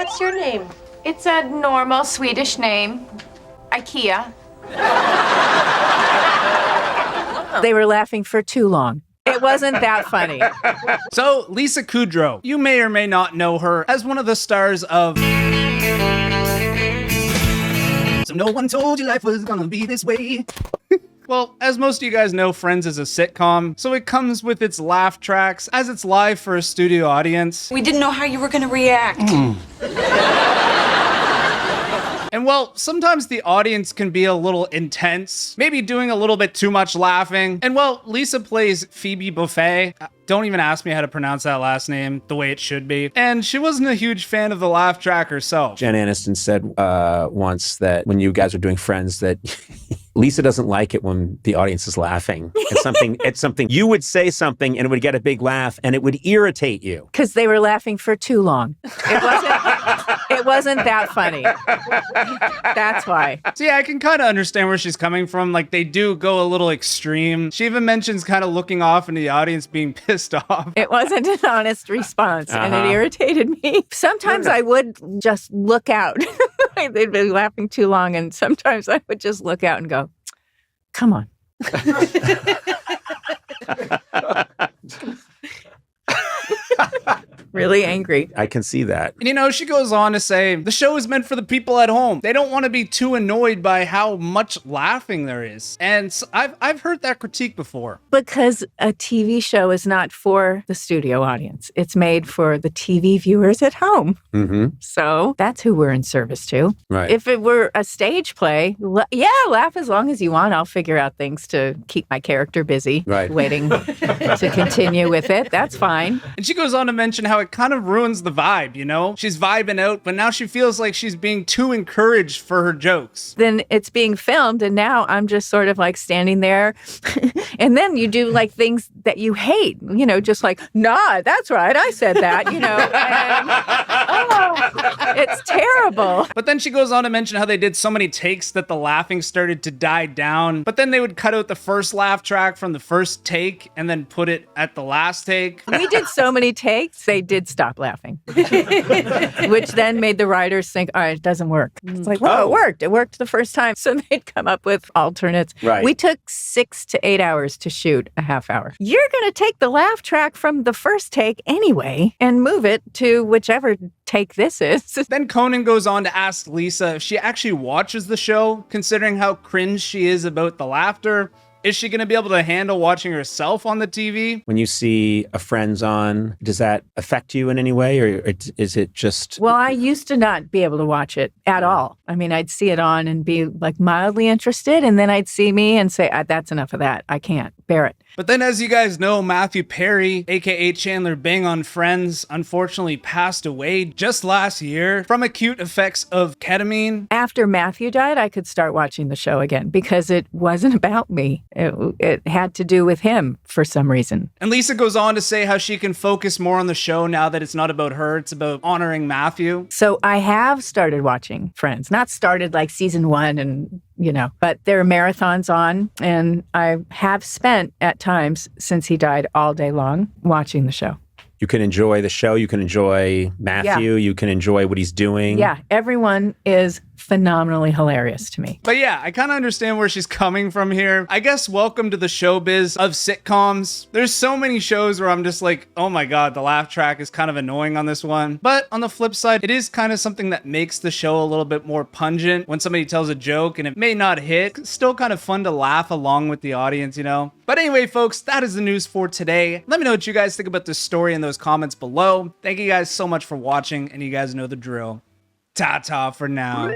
What's your name? It's a normal Swedish name. IKEA. They were laughing for too long. It wasn't that funny. So, Lisa Kudrow, you may or may not know her as one of the stars of So No One Told You Life Was Gonna Be This Way. Well, as most of you guys know, Friends is a sitcom, so it comes with its laugh tracks as it's live for a studio audience. We didn't know how you were going to react. And well, sometimes the audience can be a little intense, maybe doing a little bit too much laughing. And well, Lisa plays Phoebe Buffay. Don't even ask me how to pronounce that last name the way it should be. And she wasn't a huge fan of the laugh track herself. Jen Aniston said once that when you guys are doing Friends that Lisa doesn't like it when the audience is laughing. It's something you would say something and it would get a big laugh and it would irritate you. Because they were laughing for too long. It wasn't that funny. That's why. So yeah, I can kind of understand where she's coming from. Like, they do go a little extreme. She even mentions kind of looking off into the audience being pissed off. It wasn't an honest response, and it irritated me. Sometimes I would just look out. They'd be laughing too long, and sometimes I would just look out and go, come on. Really angry. I can see that. And you know, she goes on to say, the show is meant for the people at home. They don't want to be too annoyed by how much laughing there is. And so I've heard that critique before. Because a TV show is not for the studio audience. It's made for the TV viewers at home. Mm-hmm. So that's who we're in service to. Right. If it were a stage play, laugh as long as you want. I'll figure out things to keep my character busy. Right. Waiting to continue with it. That's fine. And she goes on to mention how it kind of ruins the vibe, you know? She's vibing out, but now she feels like she's being too encouraged for her jokes. Then it's being filmed, and now I'm just sort of like standing there. And then you do like things that you hate, you know, just like, nah, that's right, I said that, you know. And, it's terrible. But then she goes on to mention how they did so many takes that the laughing started to die down. But then they would cut out the first laugh track from the first take and then put it at the last take. We did so many takes, they did stop laughing. Which then made the writers think, all right, it doesn't work. It's like, well, it worked. It worked the first time. So they'd come up with alternates. Right. We took 6 to 8 hours to shoot a half hour. You're going to take the laugh track from the first take anyway and move it to whichever take this is. Then Conan goes on to ask Lisa if she actually watches the show, considering how cringe she is about the laughter. Is she going to be able to handle watching herself on the TV? When you see a Friends on, does that affect you in any way, or is it just... Well, I used to not be able to watch it at all. I mean, I'd see it on and be like mildly interested, and then I'd see me and say, that's enough of that. I can't bear it. But then, as you guys know, Matthew Perry, aka Chandler Bing on Friends, unfortunately passed away just last year from acute effects of ketamine. After Matthew died, I could start watching the show again because it wasn't about me. It had to do with him for some reason. And Lisa goes on to say how she can focus more on the show now that it's not about her, it's about honoring Matthew. So I have started watching Friends. Not started like season 1 and, you know, but there are marathons on, and I have spent at times since he died all day long watching the show. You can enjoy the show, you can enjoy Matthew, you can enjoy what he's doing. Yeah, everyone is phenomenally hilarious to me. But yeah, I kind of understand where she's coming from here. I guess welcome to the showbiz of sitcoms. There's so many shows where I'm just like, oh my God, the laugh track is kind of annoying on this one. But on the flip side, it is kind of something that makes the show a little bit more pungent. When somebody tells a joke and it may not hit, it's still kind of fun to laugh along with the audience, you know? But anyway, folks, that is the news for today. Let me know what you guys think about this story in those comments below. Thank you guys so much for watching, and you guys know the drill. Ta-ta for now.